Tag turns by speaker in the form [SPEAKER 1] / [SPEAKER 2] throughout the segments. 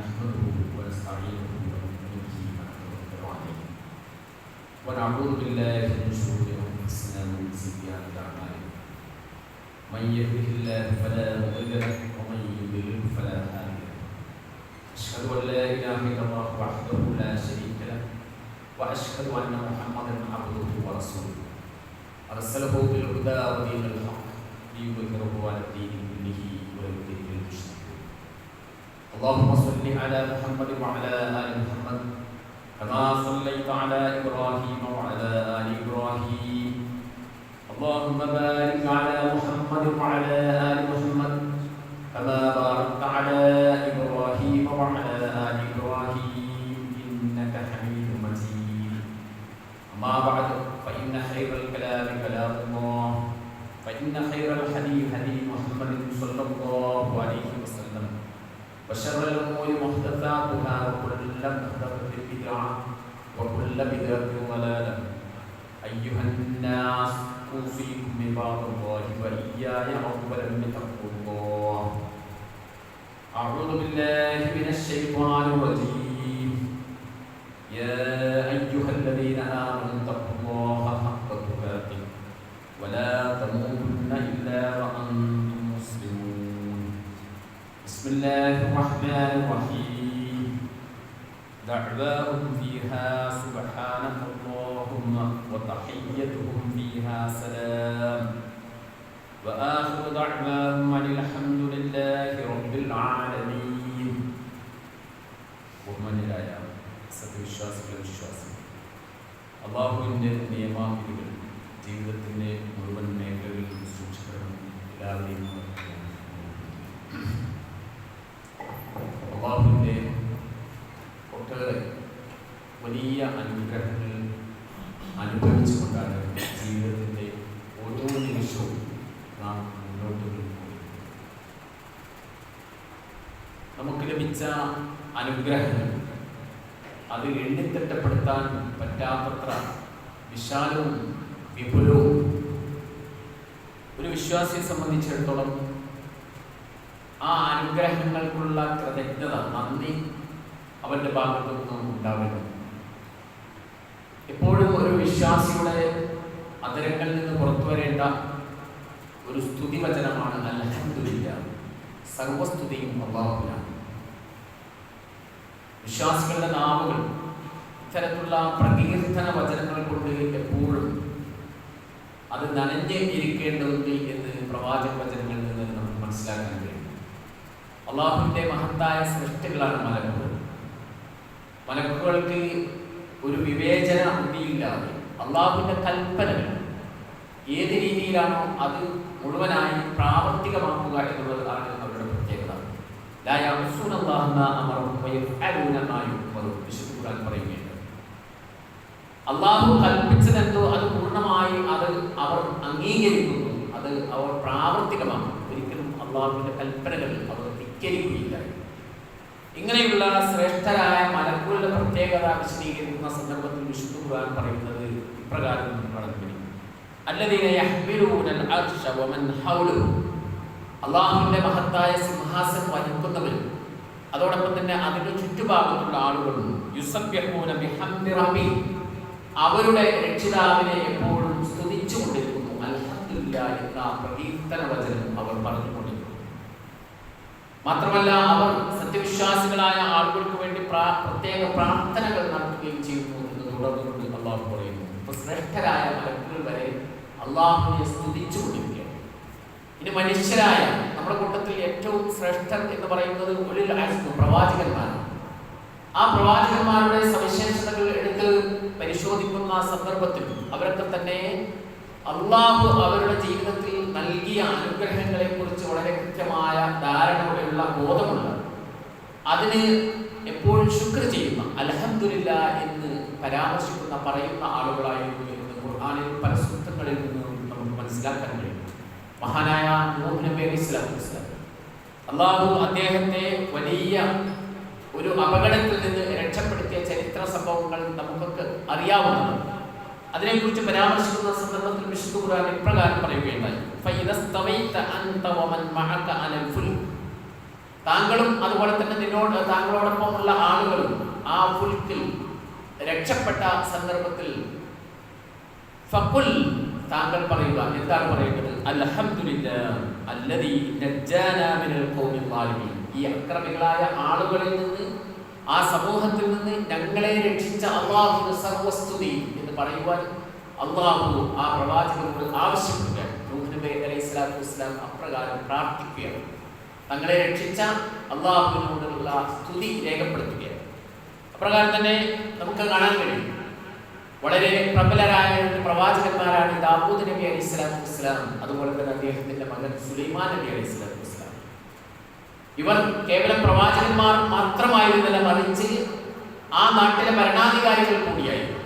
[SPEAKER 1] نحمده ونستعينه ونؤمن به ونتوكل عليه ونعوذ بالله من شرور انفسنا ومن سيئات اعمالنا من يهده الله فلا مضل له ومن يضلل فلا هادي له اشهد ان لا اله الا الله وحده لا شريك له واشهد ان محمدا عبده ورسوله ارسله بالهدى ودين الحق ليظهره على الدين كله ولو كره المشركون اللهم صل على محمد وعلى ال محمد كما صليت على ابراهيم وعلى ال ابراهيم اللهم بارك على محمد وعلى ال محمد كما باركت على ابراهيم وعلى ال ابراهيم انك حميد مجيد اما بعد فان خير الكلام كلام الله فإن خير الحديث حديث محمد صلى الله عليه وسلم وشر الأمور محدثاتها وكل محدثة بدعة وكل بدعة ضلالة أيها الناس أوصيكم بعباد الله وإياي أولا بتقوى الله أعوذ بالله من الشيطان الرجيم يا أيها الذين آمنوا اتقوا الله حق تقاته ولا تموتن إلا وأنتم مسلمون بسم الله الرحمن الرحيم دعواهم فيها سبحانك اللهم وتحيتهم فيها سلام وآخر دعواهم أن الحمد لله رب العالمين ബഹുമാന്യരായ സത്യവിശ്വാസികളെ വിശ്വാസം അല്ലാഹുവിൻ്റെ നിയമാവലികൾ ജീവിതത്തിൻ്റെ മുഴുവൻ മേഖലകളിൽ സൂക്ഷിക്കണം എല്ലാവരെയും അല്ലാഹുവിൻ്റെ ഒട്ടേറെ വലിയ അനുഗ്രഹങ്ങൾ അനുഭവിച്ചുകൊണ്ടാണ് ജീവിതത്തിൻ്റെ ഓരോ നിമിഷവും നാം മുന്നോട്ട് പോകുന്നത്. നമുക്ക് ലഭിച്ച അനുഗ്രഹങ്ങൾ അത് എണ്ണിത്തിട്ടപ്പെടുത്താൻ പറ്റാത്തത്ര വിശാലവും വിപുലവും. ഒരു വിശ്വാസിയെ സംബന്ധിച്ചിടത്തോളം ആ അനുഗ്രഹങ്ങൾക്കുള്ള കൃതജ്ഞത, നന്ദി അവന്റെ ഭാഗത്തു നിന്നും ഉണ്ടാവേണ്ടത്. എപ്പോഴും ഒരു വിശ്വാസിയുടെ അധരങ്ങളിൽ നിന്ന് പുറത്തു വരേണ്ട ഒരു സ്തുതി വചനമാണ് അൽഹംദുലില്ലാ, സർവസ്തുതിയും അല്ലാഹുവിനാണ്. വിശ്വാസികളുടെ നാവുകൾ ഇത്തരത്തിലുള്ള പ്രകീർത്തന വചനങ്ങൾ കൊണ്ട് എപ്പോഴും അത് നനഞ്ഞ് ഇരിക്കേണ്ടതുണ്ട് എന്ന് പ്രവാചക വചനങ്ങളിൽ നിന്ന് നമുക്ക് മനസ്സിലാക്കാൻ കഴിയും. അള്ളാഹുവിൻ്റെ മഹത്തായ സൃഷ്ടികളാണ് മലക്കുകൾ. മലക്കുകൾക്ക് ഒരു വിവേചന ബുദ്ധിയില്ലാതെ അള്ളാഹുവിൻ്റെ കൽപ്പനകൾ ഏത് രീതിയിലാണോ അത് മുഴുവനായി പ്രാവർത്തികമാക്കുക എന്നുള്ളതാണ് അവരുടെ പ്രത്യേകത. പറയുകയുണ്ട്, അള്ളാഹു കൽപ്പിച്ചതെന്തോ അത് പൂർണ്ണമായി അത് അവർ അംഗീകരിക്കുന്നു, അത് അവർ പ്രാവർത്തികമാക്കും. ഒരിക്കലും അള്ളാഹുവിൻ്റെ കൽപ്പനകൾ അവർ ധിക്കരിക്കുകയില്ല. ഇങ്ങനെയുള്ള ശ്രേഷ്ഠരായ മലക്കുകളുടെ പ്രത്യേകത വിശദീകരിക്കുന്ന സന്ദർഭത്തിൽ വിശുദ്ധ ഖുർആൻ പറയുന്നത് ഇപ്രകാരം അള്ളാഹുവിന്റെ മഹത്തായ സിംഹാസനം വഹിക്കുന്നവരും അതോടൊപ്പം തന്നെ അതിന്റെ ചുറ്റുഭാഗത്തുള്ള ആളുകളും യുസബ്ബിഹൂന ബിഹംദി റബ്ബിഹിം, അവരുടെ രക്ഷിതാവിനെ എപ്പോഴും സ്തുതിച്ചുകൊണ്ടിരിക്കുന്നു. അൽഹംദുലില്ലാ എന്ന പ്രകീർത്തന വചനം അവർ പറഞ്ഞുകൊണ്ടിരിക്കുന്നു. മാത്രമല്ല അവർ സത്യവിശ്വാസികളായ ആളുകൾക്ക് വേണ്ടി പ്രത്യേക പ്രാർത്ഥനകൾ നടത്തുകയും ചെയ്യുന്നു എന്ന് തുടർന്നുകൊണ്ട് അള്ളാഹു പറയുന്നു. ഇപ്പൊ ശ്രേഷ്ഠരായ മലക്കുകൾ വരെ അള്ളാഹുവിനെ സ്തുതിച്ചുകൊണ്ടിരിക്കുകയാണ്. ഇനി മനുഷ്യരായ നമ്മുടെ കൂട്ടത്തിൽ ഏറ്റവും ശ്രേഷ്ഠർ എന്ന് പറയുന്നത് ഉലുൽ അസ്മ് പ്രവാചകന്മാരാണ്. ആ പ്രവാചകന്മാരുടെ സവിശേഷതകൾ എടുത്ത് പരിശോധിക്കുന്ന സന്ദർഭത്തിൽ അവരൊക്കെ തന്നെ അള്ളാഹു അവരുടെ ജീവിതത്തിൽ നൽകിയ അനുഗ്രഹങ്ങളെ കുറിച്ച് വളരെ കൃത്യമായ ധാരണയുള്ള ബോധമുള്ള, അതിന് എപ്പോഴും ശുക്ർ ചെയ്യുന്ന, അൽഹംദുലില്ലാ എന്ന് പരാമർശിക്കുന്ന പറയുന്ന ആളുകളായിരുന്നു എന്ന് ഖുർആനിൽ പല സൂക്തങ്ങളിൽ നിന്നും നമുക്ക് മനസ്സിലാക്കാൻ കഴിയും. മഹാനായ നൂഹ് നബി അലൈഹിസ്സലാത്തു വസ്സലാം, അള്ളാഹു അദ്ദേഹത്തെ വലിയ ഒരു അപകടത്തിൽ നിന്ന് രക്ഷപ്പെടുത്തിയ ചരിത്ര സംഭവങ്ങൾ നമുക്കൊക്കെ അറിയാവുന്നതാണ്. അതിനെക്കുറിച്ച് പരാമർശിക്കുന്ന സന്ദർഭത്തിൽ വിശുദ്ധ ഖുർആൻ ഇപ്രകാരം പറയുകയുണ്ടായി, താങ്കളും അതുപോലെ തന്നെ താങ്കളോടൊപ്പമുള്ള ആളുകളും ആ ഫുൽക്കിൽ രക്ഷപ്പെട്ട സന്ദർഭത്തിൽ ഫഖുൽ, താങ്കൾ പറയുക, എന്താണ് പറയേണ്ടത്? അൽഹംദുലില്ലാഹ് അല്ലദീ നജ്ജാനാ മിനൽ ഖൗമിൽ ളാലിമീൻ. ഈ അക്രമികളായ ആളുകളിൽ നിന്ന്, ആ സമൂഹത്തിൽ നിന്ന് ഞങ്ങളെ രക്ഷിച്ച അല്ലാഹുവിന് സർവസ്തുതി എന്ന് പറയുവാൻ അല്ലാഹു ആ പ്രവാചകനോട് ആവശ്യപ്പെടുകയാണ്. നൂഹ് നബി അലൈഹിസ്സലാത്തു വസ്സലാം അപ്രകാരം പ്രാർത്ഥിക്കുകയാണ്. തങ്ങളെ രക്ഷിച്ച അല്ലാഹുവിനോടുള്ള സ്തുതി രേഖപ്പെടുത്തുകയാണ്. അപ്രകാരം തന്നെ നമുക്ക് കാണാൻ കഴിയും, വളരെ പ്രബലരായ രണ്ട് പ്രവാചകന്മാരാണ് ദാവൂദ് നബി അലൈഹിസ്സലാത്തു വസ്സലാം, അതുപോലെ തന്നെ അദ്ദേഹത്തിന്റെ മകൻ സുലൈമാൻ നബി അലൈഹിസ്സലാത്തു വസ്സലാം. ഇവർ കേവലം പ്രവാചകന്മാർ മാത്രമായിരുന്നില്ല, മറിച്ച് ആ നാട്ടിലെ ഭരണാധികാരികൾ കൂടിയായിരുന്നു.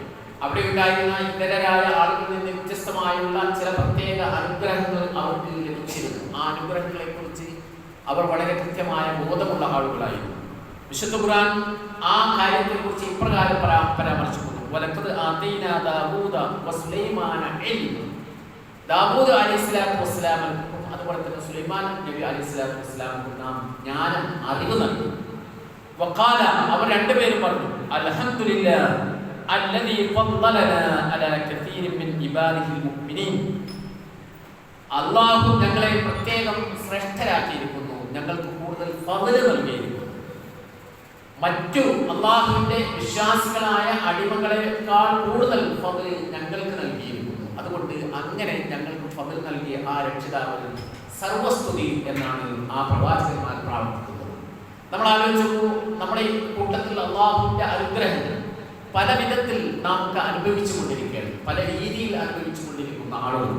[SPEAKER 1] അവിടെ ഉണ്ടായിരുന്ന ഇതരരായ ആളുകളിൽ നിന്ന് വ്യത്യസ്തമായുള്ള ചില പ്രത്യേക അനുഗ്രഹങ്ങൾ അവർക്ക് ലഭിച്ചിരുന്നു. ആ അനുഗ്രഹങ്ങളെ കുറിച്ച് അവർ വളരെ കൃത്യമായ ബോധമുള്ള ആളുകളായിരുന്നു. വിശുദ്ധ ഖുർആൻ ആ കാര്യത്തെ കുറിച്ച് ഇപ്രകാരം പരാമർശിക്കുന്നു: വലഖദ് ആതൈനാ ദാവൂദ വസുലൈമാന ഇൽമ. ദാവൂദ് അലൈഹിസ്സലാത്തു വസ്സലാമിനും അതുപോലെ തന്നെ സുലൈമാൻ നബി അലൈഹിസ്സലാത്തു വസ്സലാമിനും നാം ജ്ഞാനം, അറിവ് നൽകി. വഖാല, അവർ രണ്ടുപേരും പറഞ്ഞു, അൽഹംദുലില്ലാഹ് അല്ലദീ ഫദ്ദലനാ അലാ കസീരിൻ മിൻ ഇബാദിഹിൽ മുഅ്മിനീൻ. അല്ലാഹു ഞങ്ങളെ പ്രത്യേകം ശ്രേഷ്ഠരാക്കിയിരിക്കുന്നു, ഞങ്ങൾക്ക് കൂടുതൽ ഫദ്ൽ നൽകിയിരിക്കുന്നു. മറ്റു അല്ലാഹുവിന്റെ വിശ്വാസികളായ അടിമകളെക്കാൾ കൂടുതൽ ഫദ്ൽ ഞങ്ങൾക്ക് നൽകിയിരിക്കുന്നു. അതുകൊണ്ട് അങ്ങനെ ഞങ്ങൾക്ക് ഫദ്ൽ നൽകിയ ആ രക്ഷിതാവിന് സർവസ്തുതി എന്നാണ് ആ പ്രവാചകന്മാർ പ്രാർത്ഥിക്കുന്നത്. നമ്മൾ ആലോചിച്ചു, നമ്മുടെ ഈ കൂട്ടത്തിൽ അല്ലാഹുവിന്റെ അനുഗ്രഹങ്ങൾ പല വിധത്തിൽ നമുക്ക് അനുഭവിച്ചു കൊണ്ടിരിക്കുകയാണ്, പല രീതിയിൽ അനുഭവിച്ചു കൊണ്ടിരിക്കുന്ന ആളുകൾ.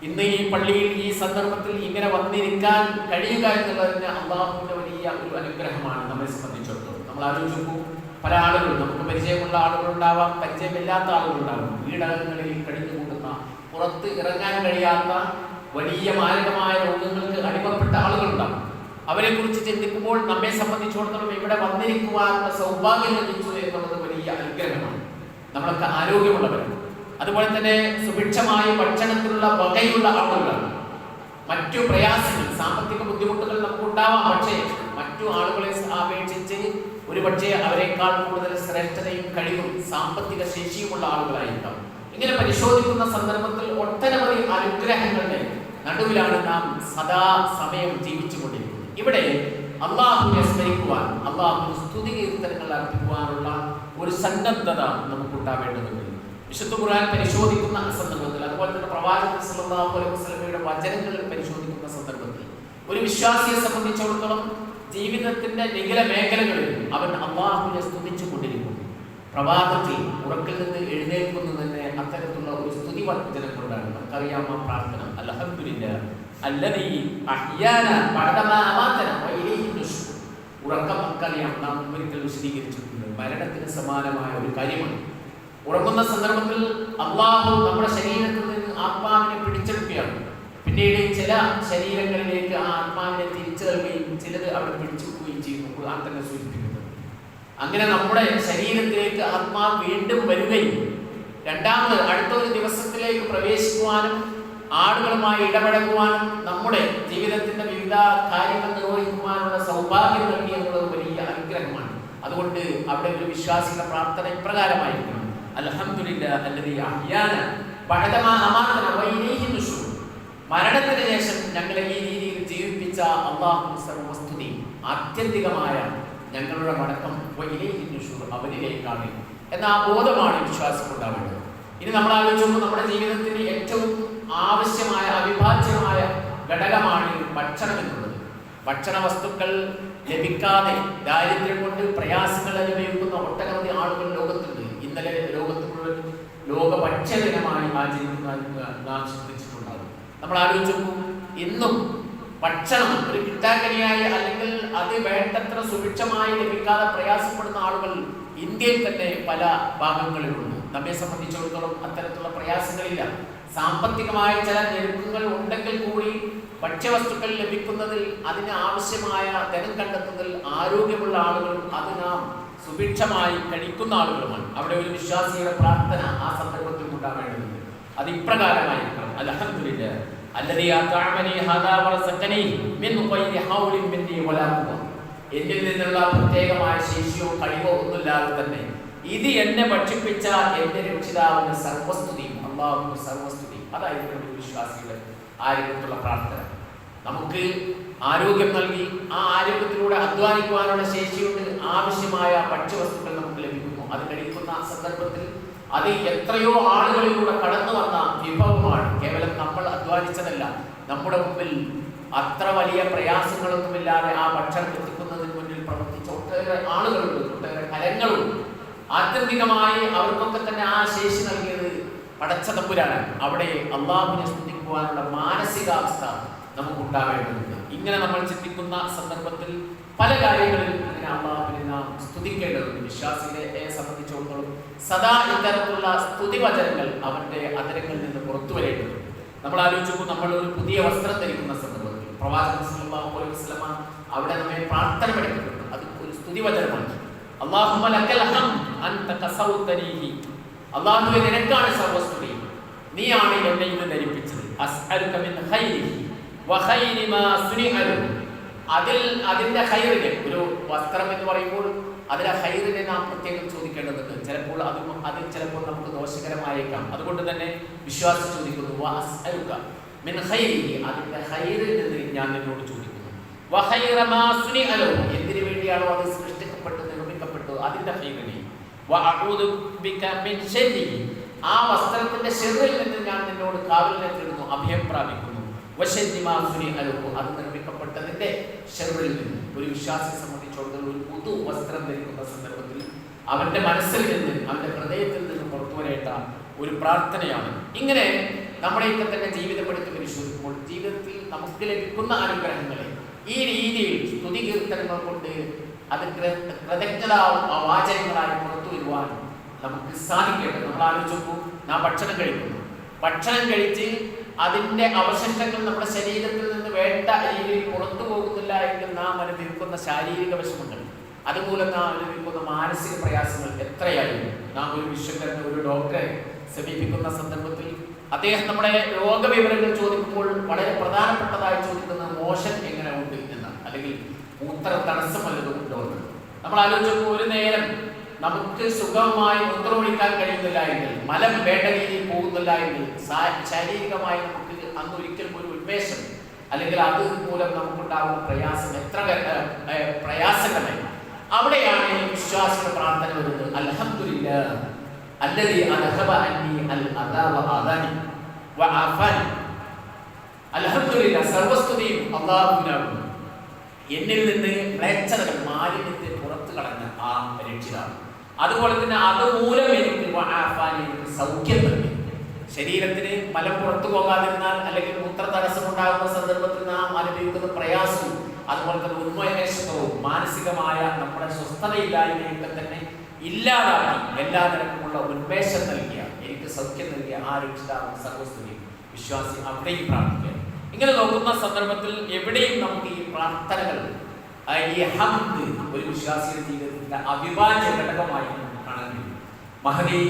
[SPEAKER 1] ഇന്ന് ഈ പള്ളിയിൽ ഈ സന്ദർഭത്തിൽ ഇങ്ങനെ വന്നിരിക്കാൻ കഴിയുക എന്നുള്ളതിന് അല്ലാഹുവിന്റെ വലിയ ഒരു അനുഗ്രഹമാണ് നമ്മെ സംബന്ധിച്ചിടത്തോളം. നമ്മൾ ആലോചിച്ചു, പല ആളുകൾ, നമുക്ക് പരിചയമുള്ള ആളുകളുണ്ടാവാം, പരിചയമില്ലാത്ത ആളുകളുണ്ടാവും. വീടകങ്ങളിൽ കഴിഞ്ഞുകൂടുന്ന, പുറത്ത് ഇറങ്ങാൻ കഴിയാത്ത വലിയ മാരകമായ രോഗങ്ങൾക്ക് അടിമപ്പെട്ട ആളുകളുണ്ടാവും. അവരെ കുറിച്ച് ചിന്തിക്കുമ്പോൾ നമ്മെ സംബന്ധിച്ചിടത്തോളം ഇവിടെ വന്നിരിക്കുവാനുള്ള സൗഭാഗ്യം ലഭിച്ചു എന്നുള്ളത് വലിയ അനുഗ്രഹമാണ്. നമ്മളൊക്കെ ആരോഗ്യമുള്ളവരാണ്. അതുപോലെ തന്നെ സുഭിക്ഷമായ ഭക്ഷണത്തിലുള്ള വകയുള്ള ആളുകളാണ്. മറ്റു പ്രയാസങ്ങൾ, സാമ്പത്തിക ബുദ്ധിമുട്ടുകൾ നമുക്കുണ്ടാവാം, പക്ഷേ മറ്റു ആളുകളെ അപേക്ഷിച്ച് ഒരുപക്ഷെ അവരെക്കാൾ കൂടുതൽ ശ്രേഷ്ഠതയും കഴിവും സാമ്പത്തിക ശേഷിയുമുള്ള ആളുകളായിരിക്കാം. ഇങ്ങനെ പരിശോധിക്കുന്ന സന്ദർഭത്തിൽ ഒട്ടനവധി അനുഗ്രഹങ്ങളുടെ നടുവിലാണ് നാം സദാ സമയം ജീവിച്ചുകൊണ്ടിരിക്കുന്നത്. ഇവിടെ അല്ലാഹുവിനെ സ്മരിക്കുവാൻ, അല്ലാഹുവിന് സ്തുതി കീർത്തനങ്ങൾ അർപ്പിക്കുവാനുള്ള ഒരു സന്നദ്ധത നമുക്കുണ്ടാവേണ്ടതുണ്ട്. വിശുദ്ധ ഖുർആൻ പരിശോധിക്കുന്ന സന്ദർഭത്തിൽ, അതുപോലെ തന്നെ പ്രവാചകൻ സല്ലല്ലാഹു അലൈഹി വസല്ലമയുടെ വചനങ്ങൾ പരിശോധിക്കുന്ന സന്ദർഭത്തിൽ ഒരു വിശ്വാസിയെ സംബന്ധിച്ചിടത്തോളം ജീവിതത്തിന്റെ നിഖില മേഖലകളിൽ അവൻ അല്ലാഹുവിനെ സ്തുതിച്ചു കൊണ്ടിരിക്കുന്നു. പ്രഭാതത്തിൽ ഉറക്കിൽ നിന്ന് എഴുന്നേൽക്കുന്നത് തന്നെ അത്തരത്തിലുള്ള ഒരു സ്തുതി വചനം കൊണ്ടാണ്. നമുക്കറിയാം ആ പ്രാർത്ഥന, അൽഹംദുലില്ലാഹ് അല്ലദീ അഹ്യാനാ ബഅദമാ അമാതനാ വഇലൈഹി നുശൂർ. ഉറക്കം നമുക്കറിയാം, നാം ഒരിക്കൽ വിശദീകരിച്ചിട്ടുണ്ട്, മരണത്തിന് സമാനമായ ഒരു കാര്യമാണ്. ഉറങ്ങുന്ന സന്ദർഭത്തിൽ അല്ലാഹു നമ്മുടെ ശരീരത്തിൽ നിന്ന് ആത്മാവിനെ പിടിച്ചെടുക്കുകയാണ്. പിന്നീട് ചില ശരീരങ്ങളിലേക്ക് ആ ആത്മാവിനെ തിരിച്ചു നൽകുകയും ചിലത് അവിടെ പിടിച്ചെടുക്കുകയും ചെയ്യുന്നു. ഖുർആൻ തന്നെ സൂചിപ്പിക്കുന്നത് അങ്ങനെ നമ്മുടെ ശരീരത്തിലേക്ക് ആത്മാവ് വീണ്ടും വരികയും രണ്ടാമത് അടുത്തൊരു ദിവസത്തിലേക്ക് പ്രവേശിക്കുവാനും ആളുകളുമായി ഇടപഴകുവാനും നമ്മുടെ ജീവിതത്തിന്റെ വിവിധ കാര്യങ്ങൾ നിർവഹിക്കുവാനുള്ള സൗഭാഗ്യം നൽകി എന്നുള്ളത് വലിയ അനുഗ്രഹമാണ്. അതുകൊണ്ട് അവിടെ ഒരു വിശ്വാസിയുടെ പ്രാർത്ഥന ഇപ്രകാരമായിരിക്കണം: അൽഹംദുലില്ലാഹ് അല്ലദീ അഹ്യാനാ ബഅദമാ അമാതനാ വഇലൈഹി നുശൂർ. മരണത്തിന് ശേഷം ഞങ്ങളെ ഈ രീതിയിൽ ജീവിപ്പിച്ച അല്ലാഹുവിന് സർവസ്തുതി. ആത്യന്തികമായ ഞങ്ങളുടെ മടക്കം വഇലൈഹി നുശൂർ, അവനിലേക്കാണ് എന്ന ആ ബോധമാണ് വിശ്വാസമുണ്ടാവേണ്ടത്. ഇനി നമ്മൾ ആലോചിക്കുമ്പോൾ നമ്മുടെ ജീവിതത്തിന് ഏറ്റവും ആവശ്യമായ അവിഭാജ്യമായ ഘടകമാണ് ഭക്ഷണം എന്നുള്ളത്. ഭക്ഷണ വസ്തുക്കൾ ലഭിക്കാതെ ദാരിദ്ര്യം കൊണ്ട് പ്രയാസങ്ങൾ അനുഭവിക്കുന്ന ഒട്ടനവധി ആളുകൾ ലോകത്തുണ്ട്. ഇന്നലെ ലോകത്ത് മുഴുവൻ ലോക ഭക്ഷ്യദിനമായി ആചരിക്കുന്ന നാം ചിന്തിച്ചിട്ടുണ്ടാകും. നമ്മൾ ആലോചിച്ചു, ഇന്നും ഭക്ഷണം ഒരു കിട്ടാക്കനിയായി അല്ലെങ്കിൽ അത് വേണ്ടത്ര സുഭിക്ഷമായി ലഭിക്കാതെ പ്രയാസപ്പെടുന്ന ആളുകൾ ഇന്ത്യയിൽ തന്നെ പല ഭാഗങ്ങളിലുണ്ട്. നമ്മെ സംബന്ധിച്ചിടത്തോളം അത്തരത്തിലുള്ള പ്രയാസങ്ങളില്ല. സാമ്പത്തികമായ ചില ഞെരുക്കങ്ങൾ ഉണ്ടെങ്കിൽ കൂടി ഭക്ഷ്യവസ്തുക്കൾ ലഭിക്കുന്നതിൽ, അതിന് ആവശ്യമായ ധനം കണ്ടെത്തുന്നതിൽ ആരോഗ്യമുള്ള ആളുകളും അത് നാം സുഭിക്ഷമായി കഴിക്കുന്ന ആളുകളുമാണ്. അവിടെ ഒരു വിശ്വാസിയുടെ പ്രാർത്ഥന ആ സന്ദർഭത്തിൽ ഉണ്ടാവേണ്ടതുണ്ട്. അത് ഇപ്രകാരമായിരിക്കണം: അൽഹംദുലില്ലാഹ് അല്ലദീ അത്അമനി ഹദാ വറസഖനി മിൻ ഖൈരി ഹൗലിൻ മിന്നി വലാ ഖുവ. എന്നിൽ നിന്നുള്ള പ്രത്യേകമായ ശേഷിയോ കഴിവോ ഒന്നുമില്ലാതെ തന്നെ ഇത് എന്നെ ഭക്ഷിപ്പിച്ച എന്റെ രക്ഷിതാവിന് സർവസ്തുതിയും, അല്ലാഹുവിന് സർവസ്തുതി. അതായിരുന്നു ഒരു വിശ്വാസിയുടെ ആരോഗ്യത്തിലുള്ള പ്രാർത്ഥന. നമുക്ക് ആരോഗ്യം നൽകി ആ ആരോഗ്യത്തിലൂടെ അധ്വാനിക്കുവാനുള്ള ശേഷിയുണ്ട്. ആവശ്യമായ ഭക്ഷ്യവസ്തുക്കൾ നമുക്ക് ലഭിക്കുന്നു. അത് കഴിക്കുന്ന സന്ദർഭത്തിൽ അത് എത്രയോ ആളുകളിലൂടെ കടന്നു വന്ന വിഭവമാണ്. കേവലം നമ്മൾ അധ്വാനിച്ചതല്ല. നമ്മുടെ മുമ്പിൽ അത്ര വലിയ പ്രയാസങ്ങളൊന്നുമില്ലാതെ ആ ഭക്ഷണം എത്തിക്കുന്നതിന് മുന്നിൽ പ്രവർത്തിച്ച ഒട്ടേറെ ആളുകളുണ്ട്, ഒട്ടേറെ കരങ്ങളുണ്ട്. ആത്യന്തികമായി അവർക്കൊക്കെ തന്നെ ആ ശേഷി നൽകിയത് പടച്ച തമ്പുരാണ്. അവിടെ അള്ളാഹുവിനെ സ്തുതിക്കുവാനുള്ള മാനസികാവസ്ഥ നമുക്കുണ്ടാവേണ്ടതുണ്ട്. ഇങ്ങനെ നമ്മൾ ചിന്തിക്കുന്ന സന്ദർഭത്തിൽ പല കാര്യങ്ങളിൽ ഇങ്ങനെ അള്ളാഹുവിനെ നാം സ്തുതിക്കേണ്ടതുണ്ട്. വിശ്വാസികളെ സംബന്ധിച്ചിടത്തോളം സദാ ഇത്തരത്തിലുള്ള സ്തുതിവചനങ്ങൾ അവന്റെ അതരങ്ങളിൽ നിന്ന് പുറത്തു വരേണ്ടതുണ്ട്. നമ്മൾ ആലോചിച്ചു, നമ്മൾ ഒരു പുതിയ വസ്ത്രം ധരിക്കുന്ന സന്ദർഭത്തിൽ പ്രവാചകൻ സല്ലല്ലാഹു അലൈഹി വസല്ലമ അവിടെ നമ്മെ പ്രാർത്ഥന പഠിപ്പിക്കുന്നു. അത് ഒരു സ്തുതിവചനമാണ്. അല്ലാഹുമ്മ ലക്കൽ ഹംദ് അൻത കസൗതനീഹി. അല്ലാഹുവേ, നിനക്കാണ് സർവസ്തുതി, നീയാണ് എന്നെ ഇത് ധരിപ്പിച്ചത്. അസ്അലുക മിൻ ഖൈരിഹി വഖൈരി മാ സുനിഅ ലഹു. അതിന്റെ ഖൈറിനെ, ഒരു വസ്ത്രം എന്ന് പറയുമ്പോൾ അതിലെ ഖൈറിനെ നാം പ്രത്യേകം ചോദിക്കേണ്ടതുണ്ട്. ചിലപ്പോൾ അതിൽ ചിലപ്പോൾ നമുക്ക് ദോഷകരമായേക്കാം. അതുകൊണ്ട് തന്നെ വിശ്വാസി ചോദിക്കുന്നു, വഅസ്അലുക മിൻ ഖൈരിഹി, അതിന്റെ ഖൈറിൽ നിന്ന് ഞാൻ നിന്നോട് ചോദിക്കുന്നു. വഖൈറ മാ സുനിഅ ലഹു, എന്തിനു വേണ്ടിയാണോ അത് സൃഷ്ടിക്കപ്പെട്ടു നിർമ്മിക്കപ്പെട്ടു അതിന്റെ ഖൈറിനെ. വഅഊദു ബിക മിൻ ശർരിഹി, ആ വസ്ത്രത്തിന്റെ ശർറിൽ നിന്ന് ഞാൻ നിന്നോട് കാവലിനെ തേടുന്നു, അഭയം പ്രാപിക്കുന്നു. വശർരി മാ സുനിഅ ലഹു, അത് നിർമ്മിക്കപ്പെട്ടതിന്റെ ശർറിൽ നിന്ന്. ഒരു വിശ്വാസിയെ സംബന്ധിച്ചിടത്തോളം ഒരു പുതു വസ്ത്രം ധരിക്കുന്ന സന്ദർഭത്തിൽ അവന്റെ മനസ്സിൽ നിന്ന്, അവന്റെ ഹൃദയത്തിൽ നിന്ന് പുറത്തു വരേണ്ട ഒരു പ്രാർത്ഥനയാണ്. ഇങ്ങനെ നമ്മുടെയൊക്കെ തന്നെ ജീവിതപ്പെടുത്തി പരിശോധിക്കുമ്പോൾ ജീവിതത്തിൽ നമുക്ക് ലഭിക്കുന്ന അനുഗ്രഹങ്ങളെ ഈ രീതിയിൽ സ്തുതി കീർത്തനങ്ങൾ കൊണ്ട് അത് കൃതജ്ഞതാ വാചകങ്ങളായി പുറത്തു വരുവാൻ നമുക്ക് സാധിക്കേണ്ടത്. നമ്മൾ ആലോചിച്ചു, നാം ഭക്ഷണം കഴിക്കുന്നു. ഭക്ഷണം കഴിച്ച് അതിന്റെ അവശിഷ്ടങ്ങൾ നമ്മുടെ ശരീരത്തിൽ നിന്ന് വേണ്ട രീതിയിൽ പുറത്തു പോകുന്നില്ല എങ്കിൽ നാം അനുഭവിക്കുന്ന ശാരീരിക വിഷമങ്ങൾ, അതുമൂലം നാം അനുഭവിക്കുന്ന മാനസിക പ്രയാസങ്ങൾ എത്രയായിരുന്നു. നാം ഒരു വിശ്വകരനെ, ഒരു ഡോക്ടറെ സമീപിക്കുന്ന സന്ദർഭത്തിൽ അദ്ദേഹം നമ്മുടെ രോഗവിവരങ്ങൾ ചോദിക്കുമ്പോൾ വളരെ പ്രധാനപ്പെട്ടതായി ചോദിക്കുന്നത് മോഷൻ എങ്ങനെ ഉണ്ട് എന്നാണ്, അല്ലെങ്കിൽ മൂത്ര തടസ്സം വല്ലതും ഉണ്ടോ എന്ന്. നമ്മൾ ആലോചിക്കുമ്പോൾ ഒരു നേരം നമുക്ക് സുഖമായി മൂത്രമൊഴിക്കാൻ കഴിയുന്നില്ല എങ്കിൽ, മലം വേണ്ട രീതിയിൽ പോകുന്നില്ല എങ്കിൽ, ശാരീരികമായി നമുക്ക് അന്ന് ഒരിക്കലും ഒരു ഉന്മേഷം അല്ലെങ്കിൽ അത് മൂലം നമുക്കുണ്ടാകുന്ന പ്രയാസം എത്ര പ്രയാസകരമായി. അവിടെയാണ് വിശ്വാസിയുടെ പ്രാർത്ഥന വരുന്നത്. അൽഹംദുലില്ലാഹ് അല്ലദീ അദ്ഹബ അന്നി അൽ അദാ വ ആദാനി വ ആഫാനി. അൽഹംദുലില്ലാഹ്, സർവസ്തുതിയും അല്ലാഹുവിനാകുന്നു. എന്നിൽ നിന്ന് മ്ലേച്ഛതകൾ, മാലിന്യത്തെ പുറത്തു കളഞ്ഞ ആ രക്ഷിതാവ്. അതുപോലെ തന്നെ അതുമൂലം എനിക്ക് സൗഖ്യം നൽകി. ശരീരത്തിന് മലം പുറത്തു പോകാതിരുന്നാൽ അല്ലെങ്കിൽ മൂത്ര തടസ്സം ഉണ്ടാകുന്ന സന്ദർഭത്തിൽ നാം അനുഭവിക്കുന്ന പ്രയാസവും അതുപോലെ തന്നെ ഉന്മേഷത്വവും മാനസികമായ നമ്മുടെ സ്വസ്ഥതയില്ലായ്മയൊക്കെ തന്നെ ഇല്ലാതാക്കി എല്ലാ തരത്തിലുള്ള ഉന്മേഷം നൽകിയ, എനിക്ക് സൗഖ്യം നൽകിയ ആ രക്ഷിതാവ് സർവസ്തുതി. വിശ്വാസി അവിടെയും പ്രാർത്ഥിക്കുക. ഇങ്ങനെ നോക്കുന്ന സന്ദർഭത്തിൽ എവിടെയും നമുക്ക് ഈ പ്രാർത്ഥനകൾ, ഈ ഹംദ് ഒരു വിശ്വാസിയുടെ ജീവിതത്തിന്റെ അവിഭാജ്യ ഘടകമായി നമുക്ക് കാണാൻ കഴിയും. മഹദി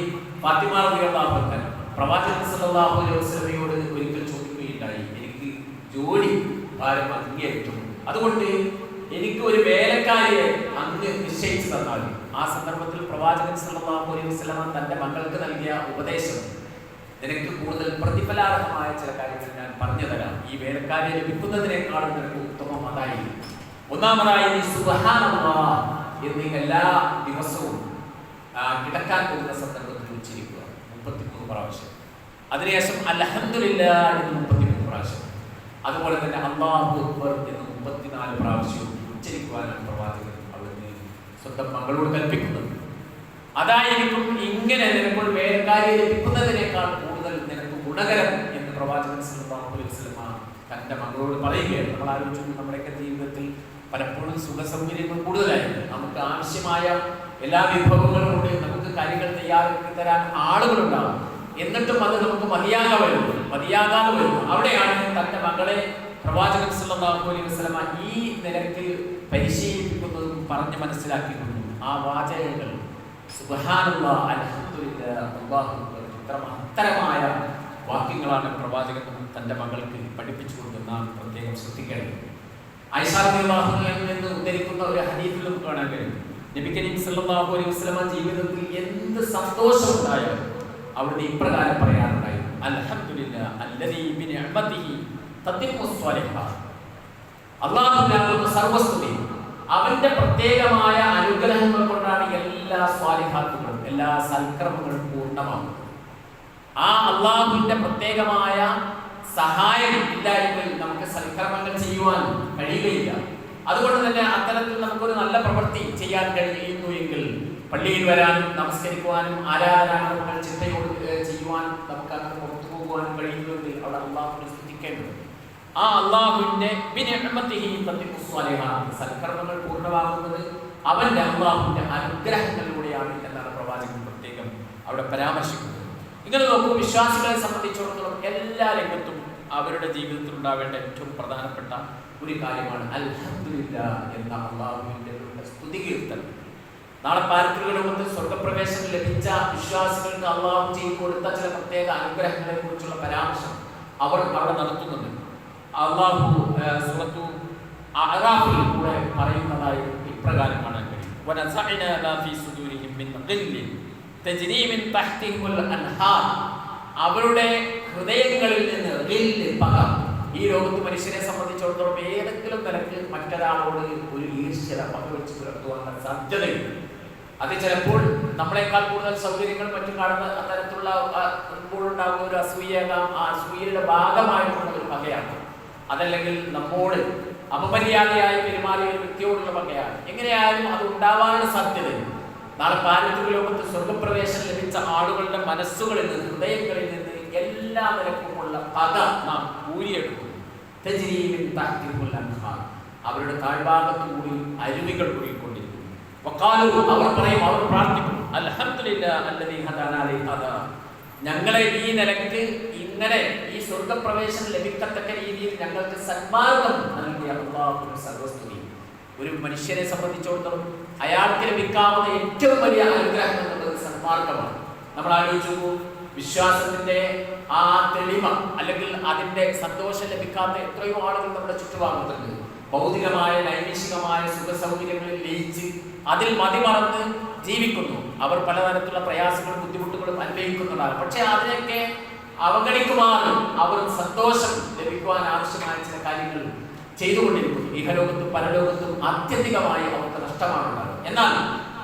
[SPEAKER 1] ഫാത്തിമ റളിയല്ലാഹു അൻഹ പ്രവാചകൻ സല്ലല്ലാഹു അലൈഹി വസല്ലമയോട് ഒരിക്കൽ ചോദിക്കുകയുണ്ടായി, എനിക്ക് ജോലി ഭാരം അങ്ങേയറ്റം, അതുകൊണ്ട് എനിക്ക് ഒരു വേലക്കാരിയെ അങ്ങ് നിശ്ചയിച്ചു തന്നാൽ. ആ സന്ദർഭത്തിൽ പ്രവാചകൻ സല്ലല്ലാഹു അലൈഹി വസല്ലമ തന്റെ മക്കൾക്ക് നൽകിയ ഉപദേശം, നിനക്ക് കൂടുതൽ പ്രതിഫലാർഹമായ ചില കാര്യങ്ങൾ ഞാൻ പറഞ്ഞു തരാം. ഈ വേലക്കാരെ ലഭിക്കുന്നതിനേക്കാളും നിനക്ക് ഉത്തമം അതായിരിക്കും. ഒന്നാമതായി നീ സുബ്ഹാനല്ലാഹ് എന്ന് എല്ലാ ദിവസവും കിടക്കാൻ പോകുന്ന സന്ദർഭത്തിൽ ഉച്ചരിക്കുക 33 പ്രാവശ്യം. അതിനുശേഷം അൽഹംദുലില്ലാഹ് എന്ന് 33 പ്രാവശ്യം. അതുപോലെ തന്നെ അല്ലാഹു അക്ബർ എന്ന് 34 പ്രാവശ്യം ഉച്ചരിക്കുവാനാണ് പ്രവാചകൻ അവിടുന്ന് സ്വന്തം മകളോട് കൽപ്പിക്കുന്നത്. അതായിരിക്കും ഇങ്ങനെ നിനക്കൊരു വേലക്കാരിയെ ലഭിക്കുന്നതിനേക്കാൾ കൂടുതൽ നിനക്ക് ഗുണകരം എന്ന് പ്രവാചകൻ സല്ലല്ലാഹു അലൈഹി വസല്ലമ തന്റെ മകളോട് പറയുകയാണ്. നമ്മൾ ആലോചിച്ചു, നമ്മുടെയൊക്കെ ജീവിതത്തിൽ പലപ്പോഴും സുഖസൗകര്യങ്ങൾ കൂടുതലായിരുന്നു. നമുക്ക് ആവശ്യമായ എല്ലാ വിഭവങ്ങളും ഉണ്ട്, നമുക്ക് കാര്യങ്ങൾ തയ്യാറാക്കി തരാൻ ആളുകളുണ്ടാവും. എന്നിട്ടും അത് നമുക്ക് മതിയാകാതെ വരുന്നു. അവിടെയാണ് തന്റെ മകളെ പ്രവാചകൻ സല്ലല്ലാഹു അലൈഹി വസല്ലമ ഈ നിലയ്ക്ക് പരിശീലിപ്പിക്കുന്നതും പറഞ്ഞ് മനസ്സിലാക്കിക്കൊണ്ടു. ആ വാചകങ്ങൾ സുബ്ഹാനല്ലാഹ്, അൽഹംദുലില്ലാഹ്, അല്ലാഹു അക്ബർ, ഇത്ര മഹത്തരമായ വാക്യങ്ങളാണ് പ്രവാചകൻ തൻ്റെ മകൾക്ക് പഠിപ്പിച്ചു കൊടുക്കുന്ന പ്രത്യേകം ശ്രദ്ധിക്കേണ്ടത്. ആയിഷ റളിയല്ലാഹു അൻഹയിൽ നിന്ന് ഉദ്ധരിക്കുന്ന ഒരു ഹദീസിൽ നമുക്ക് കാണാൻ കഴിയും, നബി കരീം സല്ലല്ലാഹു അലൈഹി വസല്ലമ ജീവിതത്തിൽ എന്ത് സന്തോഷമുണ്ടായാലും അവിടുന്ന് ഇപ്രകാരം പറയാറുണ്ടായി, അൽഹംദുലില്ലാഹി അല്ലദീ ബിനിഅമതിഹി തത്തിമ്മു സ്വാലിഹാത്ത്. അല്ലാഹുവിനാകുന്ന സർവസ്തുതി, അവന്റെ പ്രത്യേകമായ അനുഗ്രഹങ്ങൾ കൊണ്ടാണ് എല്ലാ സ്വാലിഹാത്തുകളും എല്ലാ സൽക്കർമ്മങ്ങളും പൂർണ്ണമാകുന്നത്. ആ അള്ളാഹുവിന്റെ പ്രത്യേകമായ സഹായം ഇല്ലായെങ്കിൽ നമുക്ക് സൽക്കർമ്മങ്ങൾ ചെയ്യുവാൻ കഴിയുകയില്ല. അതുകൊണ്ട് തന്നെ അത്തരത്തിൽ നമുക്കൊരു നല്ല പ്രവൃത്തി ചെയ്യാൻ കഴിയുന്നു എങ്കിൽ പള്ളിയിൽ വരാനും നമസ്കരിക്കുവാനും ആരാധനാകർമ്മങ്ങൾ ചിന്തയോട് ചെയ്യുവാനും നമുക്ക് അങ്ങനെ പുറത്തു പോകുവാനും കഴിയുന്നുവെങ്കിൽ അവിടെ അള്ളാഹുവിനെ സ്തുതിക്കേണ്ടത്. ആ അള്ളാഹുവിന്റെ സൽക്കർമ്മങ്ങൾ പൂർണ്ണമാകുന്നത് അവന്റെ അള്ളാഹുവിന്റെ അനുഗ്രഹങ്ങളിലൂടെയാണ് എന്നാണ് പ്രവാചകൻ പ്രത്യേകം അവിടെ പരാമർശിക്കുന്നത്. ഇങ്ങനെ നോക്കൂ, വിശ്വാസികളെ സംബന്ധിച്ചിടത്തോളം എല്ലാ രംഗത്തും അവരുടെ ജീവിതത്തിൽ ഉണ്ടാവേണ്ട ഏറ്റവും പ്രധാനപ്പെട്ട ഒരു കാര്യമാണ് അൽഹംദുലില്ലാഹ് എന്ന അള്ളാഹുവിന്റെ സ്തുതി കീർത്തനം. നാളെ പാരത്രിക ലോകത്ത് സ്വർഗപ്രവേശനം ലഭിച്ച വിശ്വാസികൾക്ക് അള്ളാഹു ചെയ്തു കൊടുത്ത ചില പ്രത്യേക അനുഗ്രഹങ്ങളെ കുറിച്ചുള്ള പരാമർശം അവർ അവിടെ നടത്തുന്നുണ്ട്. അള്ളാഹു സൂറത്തു അഅറാഫിൽ കൂടെ പറയുന്നതായി ഇപ്രകാരം കാണാൻ കഴിയും, വനസഅനാ മാ ഫീ സുദൂരിഹിം മിൻ ഖില്ലിൻ തജ്രീ മിൻ തഹ്തിഹിൽ അൻഹാർ. അവരുടെ ഹൃദയങ്ങളിൽ നിന്ന് പക. ഈ ലോകത്ത് മനുഷ്യനെ സംബന്ധിച്ചിടത്തോളം ഏതെങ്കിലും നിലക്ക് മറ്റൊരാളോട് ഒരു ഈർഷ്യത പകവെച്ച് പുലർത്തുവാനുള്ള സാധ്യതയുണ്ട്. അത് ചിലപ്പോൾ നമ്മളെക്കാൾ കൂടുതൽ സൗകര്യങ്ങൾ മറ്റും കാണുന്ന തരത്തിലുള്ള ഉണ്ടാകുന്ന ഒരു അസൂയയാകാം. ആ അസൂയയുടെ ഭാഗമായിട്ടുള്ള ഒരു പകയാണ്. അതല്ലെങ്കിൽ നമ്മോട് അപമര്യാദയായി പെരുമാറിയ ഒരു വ്യക്തിയോടുള്ള പകയാണ്. എങ്ങനെയായാലും അത് ഉണ്ടാവാനുള്ള സാധ്യതയുണ്ട്. നാളെ പാരത്രിക ലോകത്ത് സ്വർഗപ്രവേശനം ലഭിച്ച ആളുകളുടെ മനസ്സുകളിൽ നിന്ന്, ഹൃദയങ്ങളിൽ നിന്ന് എല്ലാ നിലക്കുമുള്ള പക നാം ഊരിയെടുക്കും. അവരുടെ താഴ്ഭാഗത്തു കൂടി അരുവികൾ ഒഴുകിക്കൊണ്ടിരിക്കും. അവർ പറയും, അവർ പ്രാർത്ഥിക്കും, അൽഹംദുലില്ലാഹി അല്ലദീ ഹദാനാ ലിഹാദാ. ഞങ്ങളെ ഈ നിലക്ക് ഇങ്ങനെ ഈ സ്വർഗപ്രവേശനം ലഭിക്കത്തക്ക രീതിയിൽ ഞങ്ങൾക്ക് സന്മാർഗം നൽകിയ അല്ലാഹുവിന് സർവസ്തുതി. ഒരു മനുഷ്യനെ സംബന്ധിച്ചിടത്തോളം അയാൾക്ക് ലഭിക്കാവുന്ന ഏറ്റവും വലിയ അനുഗ്രഹം എന്നുള്ളത് സന്മാർഗമാണ്. നമ്മൾ ആലോചിച്ചു, വിശ്വാസത്തിന്റെ ആ തെളിമ അല്ലെങ്കിൽ അതിന്റെ സന്തോഷം ലഭിക്കാത്ത എത്രയോ ആളുകൾ നമ്മുടെ ചുറ്റുഭാഗത്തുണ്ട്. ഭൗതികമായ നൈമിഷികമായ സുഖസൗകര്യങ്ങളിൽ ലയിച്ച് അതിൽ മതിമറന്ന് ജീവിക്കുന്നു. അവർ പലതരത്തിലുള്ള പ്രയാസങ്ങളും ബുദ്ധിമുട്ടുകളും അനുഭവിക്കുന്നതാണ്. പക്ഷെ അതിനൊക്കെ അവഗണിക്കുവാനും അവർ സന്തോഷം ലഭിക്കുവാൻ ആവശ്യമായ ചില കാര്യങ്ങൾ ചെയ്തുകൊണ്ടിരിക്കുന്നു. ഇഹലോകത്തും പരലോകത്തും ആത്യന്തികമായി അവർക്ക് നഷ്ടമാണുള്ളത്. എന്നാൽ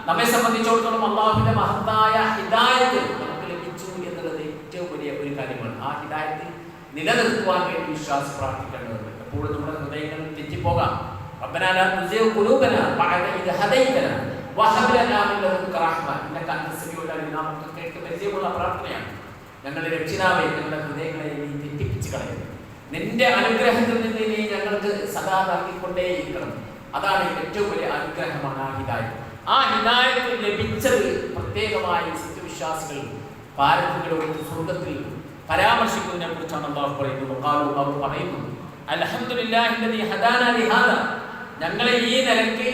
[SPEAKER 1] നമ്മെ സംബന്ധിച്ചിടത്തോളം അള്ളാഹുവിന്റെ മഹത്തായ ഹിദായത്ത് നമുക്ക് ലഭിച്ചു എന്നുള്ളത് ഏറ്റവും വലിയ ഒരു കാര്യമാണ്. ആ ഹിദായത്ത് നിലനിർത്തുവാൻ വേണ്ടി വിശ്വാസി പ്രാർത്ഥിക്കേണ്ടതുണ്ട്. എപ്പോഴും നമ്മുടെ ഹൃദയങ്ങൾ തെറ്റിപ്പോകാം. റബ്ബനാ ലാ തുസിഗ് ഖുലൂബനാ ബഅദ ഇദ് ഹദൈതനാ വഹബ് ലനാ മിൻ ലദുൻക റഹ്മ ഇന്നക അൻത സമീഉൽ അലീം. നാം കേട്ട് പരിചയമുള്ള പ്രാർത്ഥനയാണ്. ഞങ്ങളുടെ രക്ഷിതാവേ, ഞങ്ങളുടെ ഹൃദയങ്ങളെ നീ തെറ്റിപ്പിച്ച് കളയരുത്. നിന്റെ അനുഗ്രഹത്തിൽ നിന്ന് നീ ഞങ്ങൾക്ക് സദാ നൽകിക്കൊണ്ടേയിരിക്കണം. അതാണ് ഏറ്റവും വലിയ അനുഗ്രഹമാണ് ആ ഹിദായത്ത്. ആ ഹിദായത്ത് ലഭിച്ചത് പ്രത്യേകമായി സത്യവിശ്വാസികൾ പാരത്രിക സ്വർഗത്തിൽ പരാമർശിക്കുന്നതിനെ കുറിച്ചാണ് അല്ലാഹു പറയുന്നത്. അവർ പറയുന്നു, അൽഹംദുലില്ലാഹി അല്ലദീ ഹദാനാ ലിഹാദാ. ഞങ്ങളെ ഈ നിലയ്ക്ക്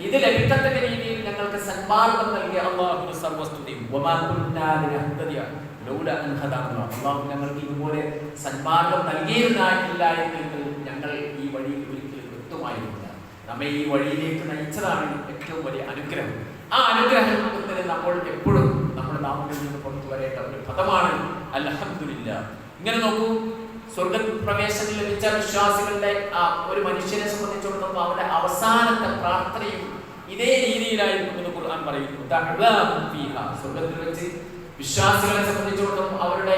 [SPEAKER 1] ഇത് ലഭിക്കത്തക്ക രീതിയിൽ ഞങ്ങൾക്ക് സന്മാർഗം നൽകിയ അല്ലാഹുവിന് സർവസ്തുതി. വമാ കുന്നാ ലിനഹ്തദിയ ലൗലാ അൻ ഹദാനാ. അല്ലാഹു ഞങ്ങൾക്ക് ഇതുപോലെ സന്മാർഗം നൽകിയിരുന്നില്ല എങ്കിൽ ഞങ്ങൾ ഈ വഴിയിൽ ഒരിക്കലും എത്തുമായിരുന്നില്ല. നമ്മെ ഈ വഴിയിലേക്ക് നയിച്ചതാണ് ഏറ്റവും വലിയ അനുഗ്രഹം. ആ അനുഗ്രഹത്തിന് നമ്മൾ എപ്പോഴും നമ്മുടെ നാമത്തിൽ നിന്ന് പുറത്തു വരേണ്ട ഒരു പദമാണ് അൽഹംദുലില്ലാഹ്. ഇങ്ങനെ നോക്കൂ, സ്വർഗപ്രവേശനം ലഭിച്ച വിശ്വാസികളുടെ ഒരു മനുഷ്യനെ സംബന്ധിച്ചിടത്തോളം അവരുടെ അവസാനത്തെ പ്രാർത്ഥനയും ഇതേ രീതിയിലായിരിക്കും എന്ന് ഖുർആൻ പറയുന്നു. സ്വർഗത്തിൽ വെച്ച് വിശ്വാസികളെ സംബന്ധിച്ചിടത്തോളം അവരുടെ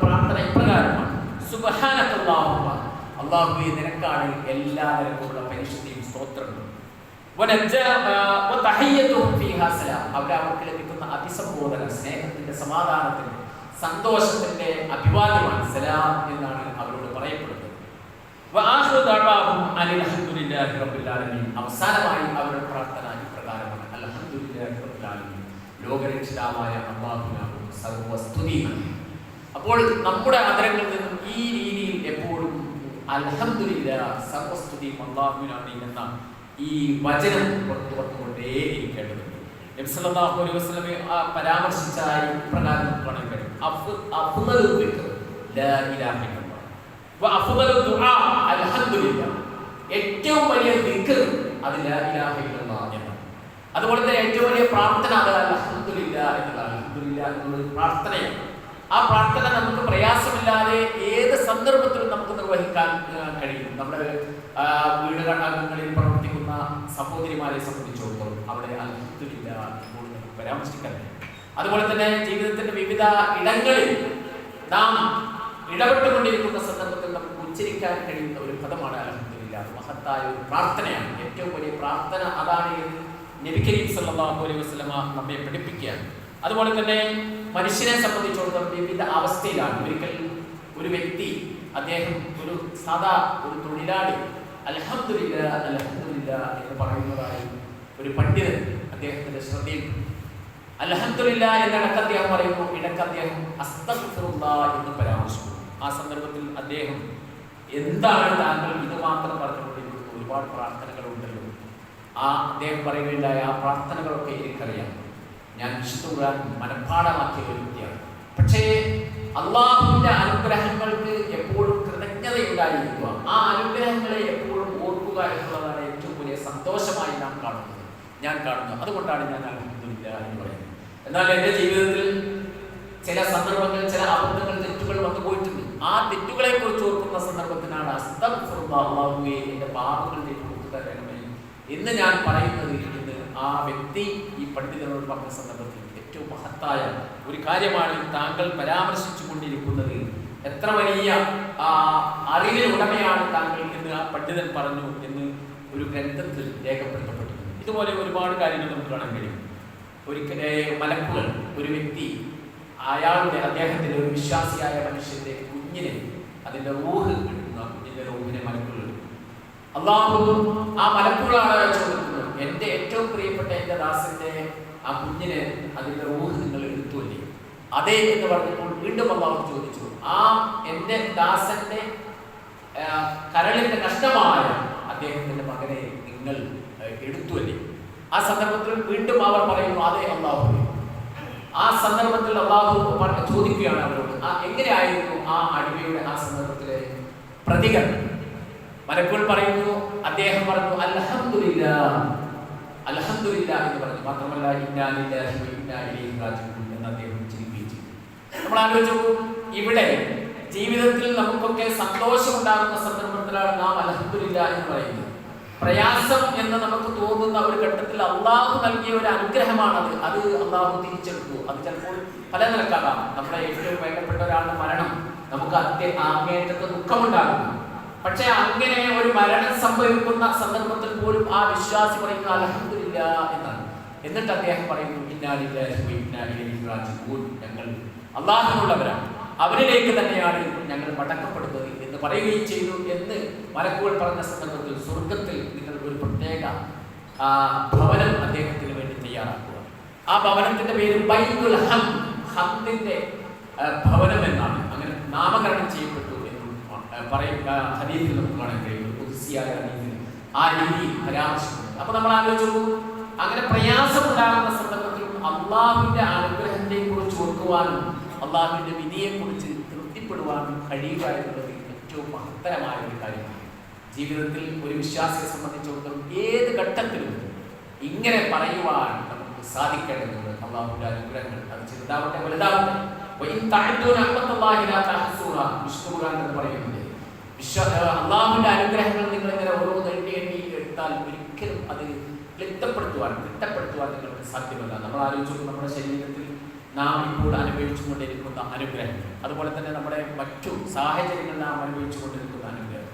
[SPEAKER 1] പ്രാർത്ഥന ഇപ്രകാരമാണ്, സുബ്ഹാനക്കല്ലാഹുമ്മ, അല്ലാഹുവേ നിനക്കാണ് എല്ലാ നിലക്കുള്ള പരിശുദ്ധിയും സ്തോത്രങ്ങളും. അവർക്ക് ലഭിക്കുന്ന അഭിസംബോധന സ്നേഹത്തിന്റെ, സമാധാനത്തിന്റെ, സന്തോഷത്തിന്റെ അഭിവാദ്യമാണ് സലാം എന്നാണ് അവരോട് പറയപ്പെടുന്നത്. അവസാനമായി അവരുടെ പ്രാർത്ഥന ഇപ്രകാരമാണ്, അൽഹംദുലില്ലാഹി റബ്ബിൽ ആലമീൻ, ലോകരക്ഷിതാവായ അല്ലാഹുവിനാകുന്നു സർവസ്തുതി. അപ്പോൾ നമ്മുടെ അതരങ്ങളിൽ നിന്നും ഈ രീതിയിൽ എപ്പോഴും അൽഹംദുലില്ലാഹ്, സർവസ്തുതിയും അല്ലാഹുവിനാണ് എന്ന ഈ വചനം പുറത്തു വന്നുകൊണ്ടേയിരിക്കേണ്ടതുണ്ട്. നബി സല്ലല്ലാഹു അലൈഹി വസല്ലം പരാമർശിച്ചായി പ്രകാരം കാണാൻ കഴിയും, ലാ ഇലാഹ ഇല്ലല്ലാഹ്. വഅഫ്ളലു ദുആ അൽഹംദുലില്ലാഹ്. ഏറ്റവും വലിയ ദിക്ർ അത് ലാ ഇലാഹ ഇല്ലല്ലാഹ് എന്നാണ്. അതുപോലെ തന്നെ ഏറ്റവും വലിയ പ്രാർത്ഥന അത് അൽഹംദുലില്ലാഹ് എന്നതാണ്. അൽഹംദുലില്ലാഹ് എന്നുള്ളത് പ്രാർത്ഥനയാണ്. ആ പ്രാർത്ഥന നമുക്ക് പ്രയാസമില്ലാതെ ഏത് സന്ദർഭത്തിലും നമുക്ക് നിർവഹിക്കാൻ കഴിയും. നമ്മുടെ വീടുകളിൽ പ്രവർത്തിക്കുന്ന സഹോദരിമാരെ സംബന്ധിച്ചിടത്തോളം അവിടെ അൽഹംദുലില്ലാഹ് എന്നുള്ളത് നമുക്ക് പരാമർശിക്കാൻ കഴിയും. അതുപോലെ തന്നെ ജീവിതത്തിന്റെ വിവിധ ഇടങ്ങളിൽ നാം ഇടപെട്ടുകൊണ്ടിരിക്കുന്ന സന്ദർഭത്തിൽ നമുക്ക് ഉച്ചരിക്കാൻ കഴിയുന്ന ഒരു പദമാണ് അൽഹംദുലില്ലാഹ്. മഹത്തായ ഒരു പ്രാർത്ഥനയാണ്. ഏറ്റവും വലിയ പ്രാർത്ഥന അതാണ് എന്ന് നബി കരീം സല്ലല്ലാഹു അലൈഹി വസല്ലമ നമ്മെ പഠിപ്പിക്കുകയാണ്. അതുപോലെ തന്നെ മനുഷ്യനെ സംബന്ധിച്ചിടത്തോളം വിവിധ അവസ്ഥയിലാണ്. ഒരിക്കൽ ഒരു വ്യക്തി, അദ്ദേഹം ഒരു സാധാ ഒരു തൊഴിലാളി അൽഹംദുലില്ലാഹ് അൽഹംദുലില്ലാഹ് എന്ന് പറയുന്നതായി ഒരു പണ്ഡിതൻ അദ്ദേഹത്തിന്റെ ശ്രദ്ധയിൽ അൽഹംദുലില്ലാഹ് എന്നിടക്ക് അദ്ദേഹം പറയുന്നു, ഇടക്ക് അദ്ദേഹം അസ്തഗ്ഫിറുല്ലാഹ് എന്ന് പരാമർശിക്കുന്നു. ആ സന്ദർഭത്തിൽ അദ്ദേഹം എന്താണ് താങ്കൾ ഇത് മാത്രം പറഞ്ഞുകൊണ്ടിരിക്കുന്നത്, ഒരുപാട് പ്രാർത്ഥനകളുണ്ടല്ലോ. അദ്ദേഹം പറയുകയുണ്ടായ ആ പ്രാർത്ഥനകളൊക്കെ എനിക്കറിയാം, ഞാൻ വിശുദ്ധ ഖുർആൻ മനഃപ്പാഠമാക്കിയ ഒരു വ്യക്തിയാണ്. പക്ഷേ അള്ളാഹുവിന്റെ അനുഗ്രഹങ്ങൾക്ക് എപ്പോഴും കൃതജ്ഞതയുണ്ടായിരിക്കുക, ആ അനുഗ്രഹങ്ങളെ എപ്പോഴും ഓർക്കുക എന്നുള്ളതാണ് ഏറ്റവും വലിയ സന്തോഷമായി ഞാൻ കാണുന്നു. അതുകൊണ്ടാണ് ഞാൻ അൽഹംദുലില്ലാഹ് എന്ന് പറയുന്നത്. എന്നാൽ എൻ്റെ ജീവിതത്തിൽ ചില സന്ദർഭങ്ങൾ, ചില അബദ്ധങ്ങൾ, തെറ്റുകൾ വന്നു പോയിട്ടുണ്ട്. ആ തെറ്റുകളെ കുറിച്ച് ഓർക്കുന്ന സന്ദർഭത്തിനാണ് അസ്തഗ്ഫിറുല്ലാഹ്, അല്ലാഹുവേ എൻ്റെ പാപങ്ങൾ നീ പുറത്തു തരണമേ എന്ന് ഞാൻ പറയുന്നത്. എന്ന് ആ വ്യക്തി ഈ പണ്ഡിതനോട് പറഞ്ഞ സന്ദർഭത്തിൽ ഏറ്റവും മഹത്തായ ഒരു കാര്യമാണ് താങ്കൾ പരാമർശിച്ചു കൊണ്ടിരിക്കുന്നത്. എത്ര വലിയ അറിവിന് ഉടമയാണ് താങ്കൾ എന്ന് ആ പണ്ഡിതൻ പറഞ്ഞു എന്ന് ഒരു ഗ്രന്ഥത്തിൽ രേഖപ്പെടുത്തപ്പെട്ടിട്ടുണ്ട്. ഇതുപോലെ ഒരുപാട് കാര്യങ്ങൾ നമുക്ക് കാണാൻ കഴിയും. ഒരിക്കൽ മലക്കുകൾ ഒരു വ്യക്തി അദ്ദേഹത്തിന്റെ ഒരു വിശ്വാസിയായ മനുഷ്യന്റെ കുഞ്ഞിനെ, അതിന്റെ റൂഹ് കിട്ടുന്ന കുഞ്ഞിന്റെ റൂഹിനെ മലക്കുകൾ, അള്ളാഹു ആ മലക്കുകളാണ് ചോദിക്കുന്നത്, എന്റെ ഏറ്റവും പ്രിയപ്പെട്ട എന്റെ ദാസന്റെ ആ കുഞ്ഞിനെ അതിന്റെ റൂഹ് നിങ്ങൾ എടുത്തുവല്ലേ? അതെ എന്ന് പറഞ്ഞപ്പോൾ വീണ്ടും അള്ളാഹു ചോദിച്ചു, ആ എന്റെ ദാസന്റെ കരളിന്റെ കഷ്ടമായ അദ്ദേഹത്തിന്റെ മകനെ നിങ്ങൾ എടുത്തുവല്ലേ? ആ സന്ദർഭത്തിൽ വീണ്ടും അവർ പറയുന്നു, അതെ അള്ളാഹു. ആ സന്ദർഭത്തിൽ അള്ളാഹു ചോദിക്കുകയാണ് അവരോട്, എങ്ങനെയായിരുന്നു ആ അടിമയുടെ ആ സന്ദർഭത്തിലെ പ്രതികരണം? മലക്കുകൾ പറയുന്നു, അദ്ദേഹം പറഞ്ഞു അൽഹംദുലില്ലാഹ് അൽഹംദുലില്ലാഹ് എന്ന് പറഞ്ഞു. മാത്രമല്ല ഇന്നാ ലില്ലാഹി വ ഇന്നാ ഇലൈഹി റാജിഊൻ എന്ന് അദ്ദേഹം ചിരിപ്പിച്ചു. നമ്മൾ ആലോചിച്ചു, ഇവിടെ ജീവിതത്തിൽ നമുക്കൊക്കെ സന്തോഷം ഉണ്ടാകുന്ന സന്ദർഭത്തിലാണ് നാം അൽഹംദുലില്ലാഹ് എന്ന് പറയുന്നത്. പ്രയാസം എന്ന് നമുക്ക് തോന്നുന്ന ഒരു ഘട്ടത്തിൽ അള്ളാഹു നൽകിയ ഒരു അനുഗ്രഹമാണത്. അത് അള്ളാഹു തിരിച്ചെടുത്തു. അത് ചിലപ്പോൾ പല നിലക്കാകാം. നമ്മുടെ ഏറ്റവും വേണ്ടപ്പെട്ട ഒരാളുടെ മരണം നമുക്ക് അങ്ങേയറ്റത്തെ ദുഃഖമുണ്ടാകുന്നു. പക്ഷെ അങ്ങനെ ഒരു മരണം സംഭവിക്കുന്ന സന്ദർഭത്തിൽ പോലും ആ വിശ്വാസി പറയുന്നു അൽഹംദുലില്ലാഹ് എന്നാണ്. എന്നിട്ട് അദ്ദേഹം പറയുന്നു, ഇന്നാ ലില്ലാഹി വ ഇന്നാ ഇലൈഹി റാജിഊൻ, ഞങ്ങൾ അള്ളാഹുവിനുള്ളവരാണ്, അവരിലേക്ക് തന്നെയാണ് ഞങ്ങൾ മടക്കപ്പെടുന്നത് എന്ന് പറയുകയും ചെയ്തു എന്ന് മലക്കുകൾ പറഞ്ഞ സന്ദർഭത്തിൽ സ്വർഗത്തിൽ നിങ്ങൾ ഒരു പ്രത്യേക ഭവനം അദ്ദേഹത്തിന് വേണ്ടി തയ്യാറാക്കുക. ആ ഭവനത്തിന്റെ പേര് ബൈത്തുൽ ഹംദ്, ഹംദിന്റെ ഭവനം എന്നാണ്. അങ്ങനെ നാമകരണം ചെയ്യപ്പെട്ടു പറയുക ഹദീസിൽ നമുക്ക് കാണാൻ കഴിയും. ഖുദ്സിയായ ഹദീസിൽ ആ രീതി പരാമർശിക്കുന്നത്. അപ്പൊ നമ്മൾ ആലോചിച്ചു, അങ്ങനെ പ്രയാസമുണ്ടാകുന്ന സന്ദർഭത്തിൽ അള്ളാഹുവിന്റെ അനുഗ്രഹത്തെ കുറിച്ച് ഓർക്കുവാനും അള്ളാഹുവിന്റെ വിധിയെ കുറിച്ച് തൃപ്തിപ്പെടുവാനും കഴിയുക എന്നുള്ളത് ഏറ്റവും മഹത്തരമായ ഒരു കാര്യമാണ്. ജീവിതത്തിൽ ഒരു വിശ്വാസിയെ സംബന്ധിച്ചിടത്തോളം ഏത് ഘട്ടത്തിലും ഇങ്ങനെ പറയുവാൻ നമുക്ക് സാധിക്കേണ്ടതുണ്ട്. അള്ളാഹുവിന്റെ അനുഗ്രഹങ്ങൾ അത് ചെറുതാവട്ടെ വലുതാവട്ടെ, അള്ളാഹുവിന്റെ അനുഗ്രഹങ്ങൾ നിങ്ങൾ ഇങ്ങനെ ഓരോന്ന് എണ്ണി എടുത്താൽ ഒരിക്കലും അത് ക്ലിപ്തപ്പെടുത്തുവാൻ നിങ്ങൾക്ക് സാധ്യമല്ല. നമ്മൾ ആലോചിച്ചു, നമ്മുടെ ശരീരത്തിൽ നാം ഇപ്പോൾ അനുഭവിച്ചുകൊണ്ടിരിക്കുന്ന അനുഗ്രഹങ്ങൾ, അതുപോലെ തന്നെ നമ്മുടെ മറ്റു സാഹചര്യങ്ങൾ നാം അനുഭവിച്ചുകൊണ്ടിരിക്കുന്ന അനുഗ്രഹം,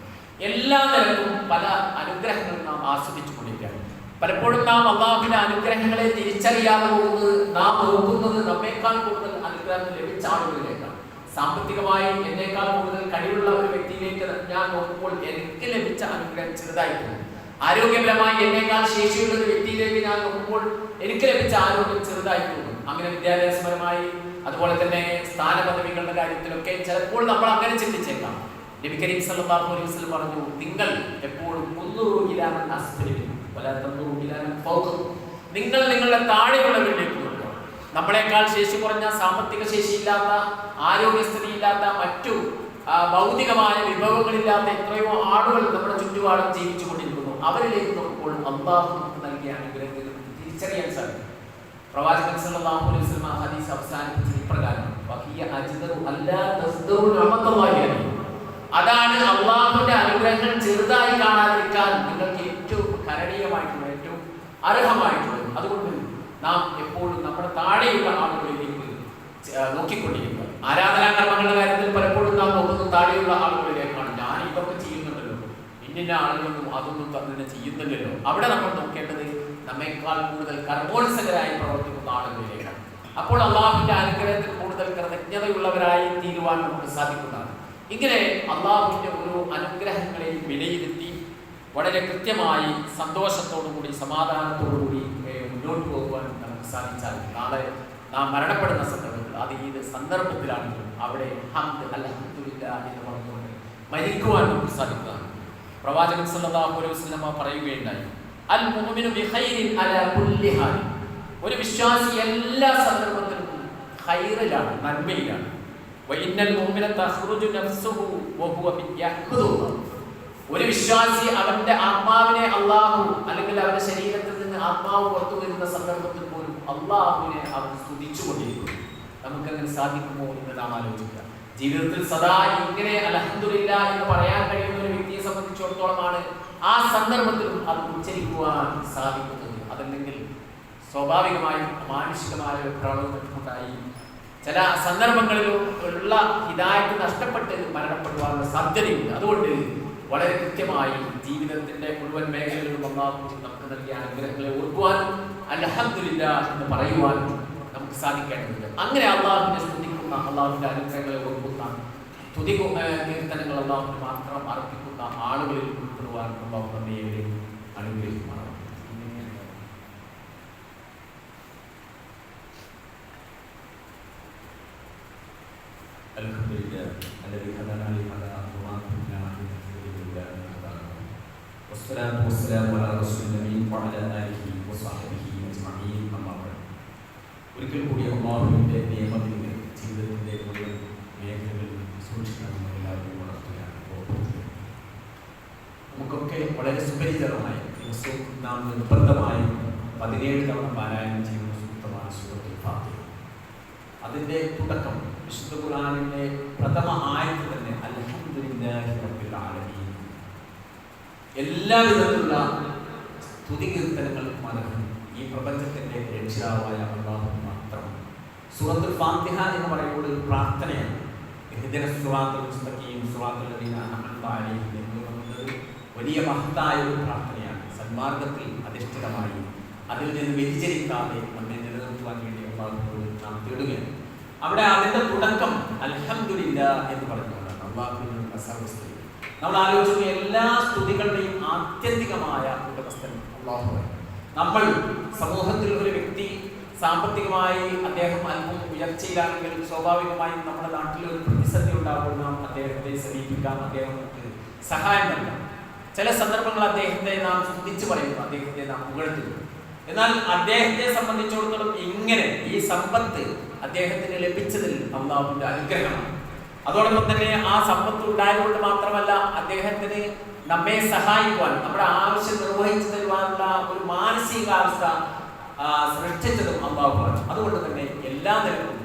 [SPEAKER 1] എല്ലാ നിലക്കും പല അനുഗ്രഹങ്ങൾ നാം ആസ്വദിച്ചു കൊണ്ടിരിക്കുകയാണ്. പലപ്പോഴും നാം അള്ളാഹുവിന്റെ അനുഗ്രഹങ്ങളെ തിരിച്ചറിയാതെ പോകുന്നത്, നാം നോക്കുന്നത് നമ്മേക്കാൾ കൂടുതൽ അനുഗ്രഹം ലഭിച്ച ആളുകളിലേക്കാണ്. സാമ്പത്തികമായി എന്നേക്കാൾ കൂടുതൽ കഴിവുള്ള ഒരു വ്യക്തിയിലേക്ക് ഞാൻ നോക്കുമ്പോൾ എനിക്ക് ലഭിച്ച അനുഗ്രഹം ചെറുതായി പോകും. ആരോഗ്യപരമായി എന്നേക്കാൾ ശേഷിയുള്ള ഒരു വ്യക്തിയിലേക്ക് ഞാൻ നോക്കുമ്പോൾ എനിക്ക് ലഭിച്ച ആരോഗ്യം ചെറുതായി പോകും. അങ്ങനെ വിദ്യാഭ്യാസപരമായി, അതുപോലെ തന്നെ സ്ഥാനപദവികളുടെ കാര്യത്തിലൊക്കെ ചിലപ്പോൾ നമ്മൾ അങ്ങനെ ചിന്തിച്ചേക്കാം. നബി കരീം സല്ലല്ലാഹു അലൈഹി വസല്ലം പറഞ്ഞു, നിങ്ങൾ എപ്പോഴും നിങ്ങൾ നിങ്ങളുടെ താഴെയുള്ളവരിലേക്ക് നോക്കുക, നമ്മളെക്കാൾ ശേഷി കുറഞ്ഞ, സാമ്പത്തിക ശേഷിയില്ലാത്ത, ആരോഗ്യസ്ഥിതിയില്ലാത്ത, മറ്റു ഭൗതികമായ വിഭവങ്ങളില്ലാത്ത എത്രയോ ആളുകൾ നമ്മുടെ ചുറ്റുപാടും ജീവിച്ചു കൊണ്ടിരിക്കുന്നു. അവരിലേക്ക് നോക്കുമ്പോൾ അല്ലാഹു നമുക്ക് നൽകിയ അനുഗ്രഹങ്ങൾ തിരിച്ചറിയാൻ സാധിക്കും. പ്രവാചകൻ സല്ലല്ലാഹു അലൈഹി വസല്ലം ഹദീസ് അവസാനിപ്പിച്ചത് ഇപ്രകാരം: അതാണ് അള്ളാഹുവിന്റെ അനുഗ്രഹങ്ങൾ ചെറുതായി കാണാതിരിക്കാൻ നിങ്ങൾക്ക് ഏറ്റവും കരണീയമായിട്ടുള്ള, ഏറ്റവും അർഹമായിട്ടുള്ളത്. അതുകൊണ്ട് നാം എപ്പോഴും നമ്മുടെ താഴെയുള്ള ആളുകളിലേക്ക് നോക്കിക്കൊണ്ടിരിക്കുക. ആരാധനാകർമ്മങ്ങളുടെ കാര്യത്തിൽ പലപ്പോഴും നാം നോക്കുന്നത് താഴെയുള്ള ആളുകളിലേക്കാണ്. ഞാൻ ഇതൊക്കെ ചെയ്യുന്നുണ്ടല്ലോ, ഇന്ന ആളുകളൊന്നും അതൊന്നും തന്നെ ചെയ്യുന്നില്ലല്ലോ. അവിടെ നമ്മൾ നോക്കേണ്ടത് നമ്മേക്കാൾ കൂടുതൽ കർമ്മോത്സകരായി പ്രവർത്തിക്കുന്ന ആളുകളിലേക്കാണ്. അപ്പോൾ അള്ളാഹുവിന്റെ അനുഗ്രഹത്തിൽ കൂടുതൽ കൃതജ്ഞതയുള്ളവരായി തീരുവാൻ നമുക്ക് സാധിക്കുന്നതാണ്. ഇങ്ങനെ അള്ളാഹുവിന്റെ ഓരോ അനുഗ്രഹങ്ങളെയും വിലയിരുത്തി വളരെ കൃത്യമായി സന്തോഷത്തോടുകൂടി സമാധാനത്തോടുകൂടി മുന്നോട്ട് പോകുവാൻ നമുക്ക് സാധിച്ചാൽ നാളെ നാം മരണപ്പെടുന്ന സന്ദർഭത്തിൽ, അത് ഏത് സന്ദർഭത്തിലാണെങ്കിലും അവിടെ ഹംദ് അൽഹംദുലില്ലാഹ് എന്ന് പറഞ്ഞുകൊണ്ട് മരിക്കുവാൻ നമുക്ക് സാധിക്കുന്നതാണ്. പ്രവാചകൻ സല്ലല്ലാഹു അലൈഹി വസല്ലം പറയുകയുണ്ടായി: അൽ മുഅ്മിനു ബിഖൈരിൻ അലാ കുല്ലി ഹാൽ. ഒരു വിശ്വാസി എല്ലാ സന്ദർഭത്തിലും ഖൈറിലാണ്, നന്മയിലാണ്. വഇന്നൽ മുഅ്മിന തഖ്റുജു നഫ്സുഹു വഹുവ യഹ്മദുഹു. ഒരു വിശ്വാസി അവന്റെ ആത്മാവിനെ അല്ലാഹു, അല്ലെങ്കിൽ അവന്റെ ശരീരത്തിൽ നിന്ന് ആത്മാവ് പുറത്തു വരുന്ന സന്ദർഭത്തിൽ പോലും അല്ലാഹുവിനെ അവൻ സ്തുതിച്ചുകൊണ്ടിരിക്കും. നമുക്കങ്ങനെ സാധിക്കുമോ എന്ന് നാം ആലോചിക്കുക. ജീവിതത്തിൽ സദാ ഇങ്ങനെ അൽഹംദുലില്ലാഹ് എന്ന് പറയാൻ കഴിയുന്ന ഒരു വ്യക്തിയെ സംബന്ധിച്ചിടത്തോളമാണ് ആ സന്ദർഭത്തിലും അത് ഉച്ചരിക്കുവാൻ സാധിക്കുന്നത്. അതല്ലെങ്കിൽ സ്വാഭാവികമായും മാനുഷികമായ ഒരു പ്രളയമുണ്ടായി ചില സന്ദർഭങ്ങളിലും ഉള്ള ഹിദായത്ത് നഷ്ടപ്പെട്ട് മരണപ്പെടുവാനുള്ള സാധ്യതയുണ്ട്. അതുകൊണ്ട് വളരെ കൃത്യമായി ജീവിതത്തിന്റെ മുഴുവൻ മേഖലകളിലും അല്ലാഹു നമുക്ക് നൽകിയ അനുഗ്രഹങ്ങളെ ഓർക്കുവാനും അൽഹംദുലില്ലാഹ് എന്ന് പറയുവാനും നമുക്ക് സാധിക്കേണ്ടതുണ്ട്. അങ്ങനെ അല്ലാഹുവിനെ സ്തുതിക്കുന്ന, അല്ലാഹുവിന്റെ അനുഗ്രഹങ്ങളെ ഓർക്കുന്ന, സ്തുതി കീർത്തനങ്ങൾ അല്ലാഹുവിന് മാത്രം അർപ്പിക്കുന്ന ആളുകളിൽ ഉൾപ്പെടുവാൻ അല്ലാഹു നമ്മെ അനുഗ്രഹിക്കുമാറാകട്ടെ.
[SPEAKER 2] Alhamdulillah, alladzi hadana li hadha wa ma kunna linahtadiya lawla an hadana. Wassalatu wassalamu ala rasulil nabiy wa ala alihi wa sahbihi ajma'in. Amma ba'd. ഒരിക്കൽ കൂടി അല്ലാഹുവിന്റെ നിയമത്തിന്റെ ജീവിതത്തിന്റെ മുഴുവൻ മേഖലകളിൽ സൂക്ഷിക്കണം എല്ലാവരും വളർത്തുകയാണ്. നമുക്കൊക്കെ വളരെ സുപരിചിതമായ ദിവസവും നാം നിർബന്ധമായും 17 തവണ പാരായണം ചെയ്യുന്ന സൂക്തമാണ് സൂറത്തുൽ ഫാത്തിഹ. അതിന്റെ തുടക്കം വിശുദ്ധ ഖുർആനിന്റെ പ്രഥമ ആയത്ത് തന്നെ അൽഹംദുലില്ലാഹി റബ്ബിൽ ആലമീൻ. എല്ലാവിധത്തിലുള്ള സ്തുതി കീർത്തനങ്ങൾക്കും അർഹൻ ഈ പ്രപഞ്ചത്തിന്റെ രക്ഷിതാവായ അല്ലാഹു മാത്രം. സൂറത്തുൽ ഫാത്തിഹ എന്ന് പറയുമ്പോൾ ഒരു പ്രാർത്ഥനയാണ്. ഇഹ്ദിനസ് സിറാത്തുൽ മുസ്തഖീം സിറാത്തുൽ ലദീന അൻഅംത അലൈഹിം എന്ന് പറയുന്നത് വലിയ മഹത്തായ ഒരു പ്രാർത്ഥനയാണ്. സന്മാർഗത്തിൽ അധിഷ്ഠിതമായി അതിൽ നിന്ന് വ്യതിചലിക്കാതെ നമ്മെ നിലനിർത്തുവാൻ വേണ്ടി അല്ലാഹുവോട് നാം തേടുകയാണ്. അവിടെ അതിന്റെ തുടക്കം അൽഹംദുലില്ലാഹ് എന്ന് പറഞ്ഞുകൊണ്ടാണ്. അല്ലാഹുവിനുള്ള സർവ്വസ്തുതി. നമ്മൾ ആലോചിക്കുന്ന എല്ലാ സ്തുതികളുടെയും ആത്യന്തികമായ ഉടമസ്ഥൻ അല്ലാഹുവാണ്. നമ്മൾ സമൂഹത്തിൽ ഒരു വ്യക്തി സാമ്പത്തികമായി അദ്ദേഹം അല്പം ഉയർച്ചയിലാണെങ്കിൽ സ്വാഭാവികമായും നമ്മുടെ നാട്ടിൽ ഒരു പ്രതിസന്ധി ഉണ്ടാകുമ്പോൾ നാം അദ്ദേഹത്തെ സമീപിക്കാം, അദ്ദേഹത്തിന് സഹായം നൽകാം. ചില സന്ദർഭങ്ങൾ അദ്ദേഹത്തെ നാം സ്തുതിച്ചു പറയുന്നു, അദ്ദേഹത്തെ നാം പുകഴ്ത്തുന്നു. എന്നാൽ അദ്ദേഹത്തെ സംബന്ധിച്ചിടത്തോളം ഇങ്ങനെ ഈ സമ്പത്ത് അദ്ദേഹത്തിന് ലഭിച്ചതിൽ അല്ലാഹുവിന്റെ അനുഗ്രഹമാണ്. അതോടൊപ്പം തന്നെ ആ സമ്പത്ത് ഉണ്ടായതുകൊണ്ട് മാത്രമല്ല, അദ്ദേഹത്തിന് നമ്മെ സഹായിക്കുവാൻ, നമ്മുടെ ആവശ്യം നിർവഹിച്ചു തരുവാനുള്ള ഒരു മാനസികാവസ്ഥ സൃഷ്ടിച്ചതും അല്ലാഹുവാണ്. അതുകൊണ്ട് തന്നെ എല്ലാ നിലക്കും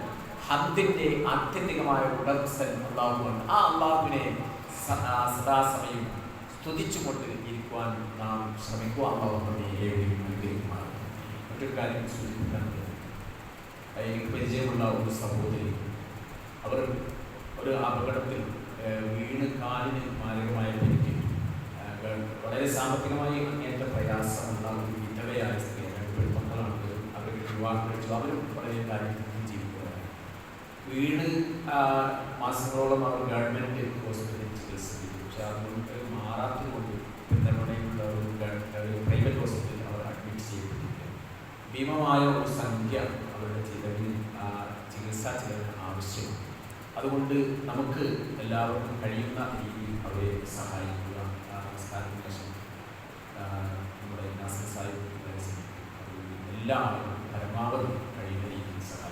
[SPEAKER 2] ഹദ്ദിന്റെ ആത്യന്തികമായ ഉടമസ്ഥൻ അല്ലാഹുവാണ്. ആ അല്ലാഹുവിനെ സദാസമയം സ്തുതിച്ചുകൊണ്ട് ഇരിക്കുവാൻ നാം ശ്രമിക്കുക. അല്ലാഹു നമ്മെ ഏവരെയും അനുഗ്രഹിക്കുമാറാകട്ടെ. മറ്റൊരു കാര്യം സൂചിപ്പിക്കാനുള്ളത്, എനിക്ക് പരിചയമുള്ള ഒരു സഹോദരി, അവർ ഒരു അപകടത്തിൽ വീണ് കാലിന് മാരകമായ പരിക്ക്, വളരെ സാമ്പത്തികമായി അങ്ങേറ്റ പ്രയാസമുള്ള ഒരു വിധവയായ സ്ത്രീയാണ്. മക്കളാണ്, അവർക്ക് വിവാഹം കഴിച്ചു, അവരും വളരെ കാര്യത്തിൽ ജീവിക്കുകയാണ്. വീണ് മാസങ്ങളോളം അവർ ഗവൺമെൻറ് ഹോസ്പിറ്റലിൽ ചികിത്സ ചെയ്തു. പക്ഷെ അതുകൊണ്ട് മാറാത്തതുകൊണ്ട് പെരുന്തൽമണ്ണയിലുള്ള ഒരു പ്രൈവറ്റ് ഹോസ്പിറ്റലിൽ അവർ അഡ്മിറ്റ് ചെയ്യപ്പെട്ടിരിക്കുകയാണ്. ഭീമമായ ഒരു സംഖ്യ അവരുടെ ചികിത്സാ ചിലവിന് ആവശ്യമാണ്. അതുകൊണ്ട് നമുക്ക് എല്ലാവർക്കും കഴിയുന്ന രീതിയിൽ അവരെ സഹായിക്കുക. നമസ്കാരത്തിന് ശേഷം നമ്മുടെ നാസർ സാഹിബ് എല്ലാ ആളുകളും പരമാവധി കഴിയുന്ന രീതിയിൽ സഹായിക്കുക.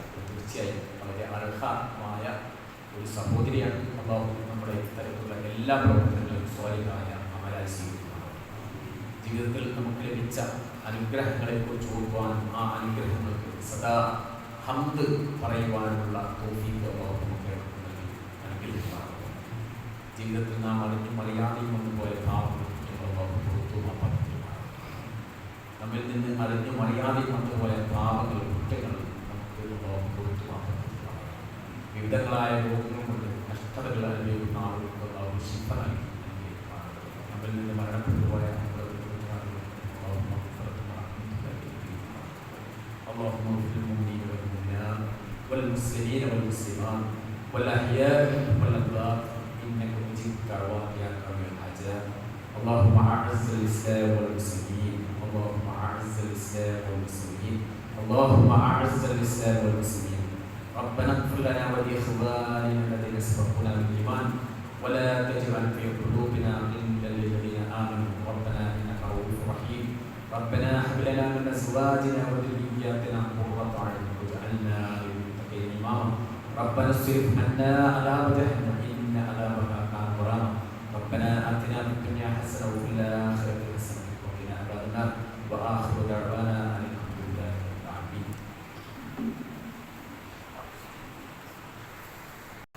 [SPEAKER 2] തീർച്ചയായും വളരെ അർഹമായ ഒരു സഹോദരിയാണ്. അള്ളാഹു നമ്മുടെ ഇത്തരത്തിലുള്ള എല്ലാ പ്രവർത്തനങ്ങളും സ്വാലിഹായ അമലായി സ്വീകരിക്കുന്നതാണ്. ജീവിതത്തിൽ നമുക്ക് ലഭിച്ച അനുഗ്രഹങ്ങളെക്കുറിച്ച് ഓർക്കുവാനും ആ അനുഗ്രഹങ്ങൾക്ക് സദാ ഹംദ് പറയുവാനുള്ള തൗഫീഖ് അല്ലാഹു നമുക്ക് അനുഗ്രഹിക്കുമാറാകട്ടെ. ജീവിതത്തിൽ നാം അറിഞ്ഞും അറിയാതെയും വന്നുപോയ പാപങ്ങൾ അല്ലാഹു പുറത്തു മാപ്പാക്കുമാറാകട്ടെ. നമ്മിൽ നിന്ന് അറിഞ്ഞും അറിയാതെയും വന്നുപോയ പാപങ്ങൾ കുറ്റങ്ങൾ നമുക്ക് അല്ലാഹു പുറത്തു മാപ്പാക്കുമാറാകട്ടെ. വിവിധങ്ങളായ രോഗങ്ങൾ കൊണ്ട് കഷ്ടതകൾ അനുഭവിക്കുന്ന ആളുകൾക്ക് അല്ലാഹു ശിഫ നൽകി അനുഗ്രഹിക്കുമാറാകട്ടെ. നമ്മിൽ നിന്ന് മരണപ്പെട്ടു പോയ اللهم اغفر للمؤمنين والمؤمنات والمسلمين والمسلمات والأحياء والأموات إنك مجيب الدعوات يا قاضي الحاجات. اللهم أعز الإسلام والمسلمين. اللهم أعز الإسلام والمسلمين. اللهم أعز الإسلام والمسلمين. ربنا اغفر لنا ولإخواننا الذين سبقونا بالإيمان ولا تجعل في قلوبنا غلا للذين آمنوا ربنا إنك رؤوف رحيم. ربنا هب لنا من أزواجنا وذرياتنا قرة أعين واجعلنا للمتقين إماما. ربنا اصرف عنا عذاب جهنم إن عذابها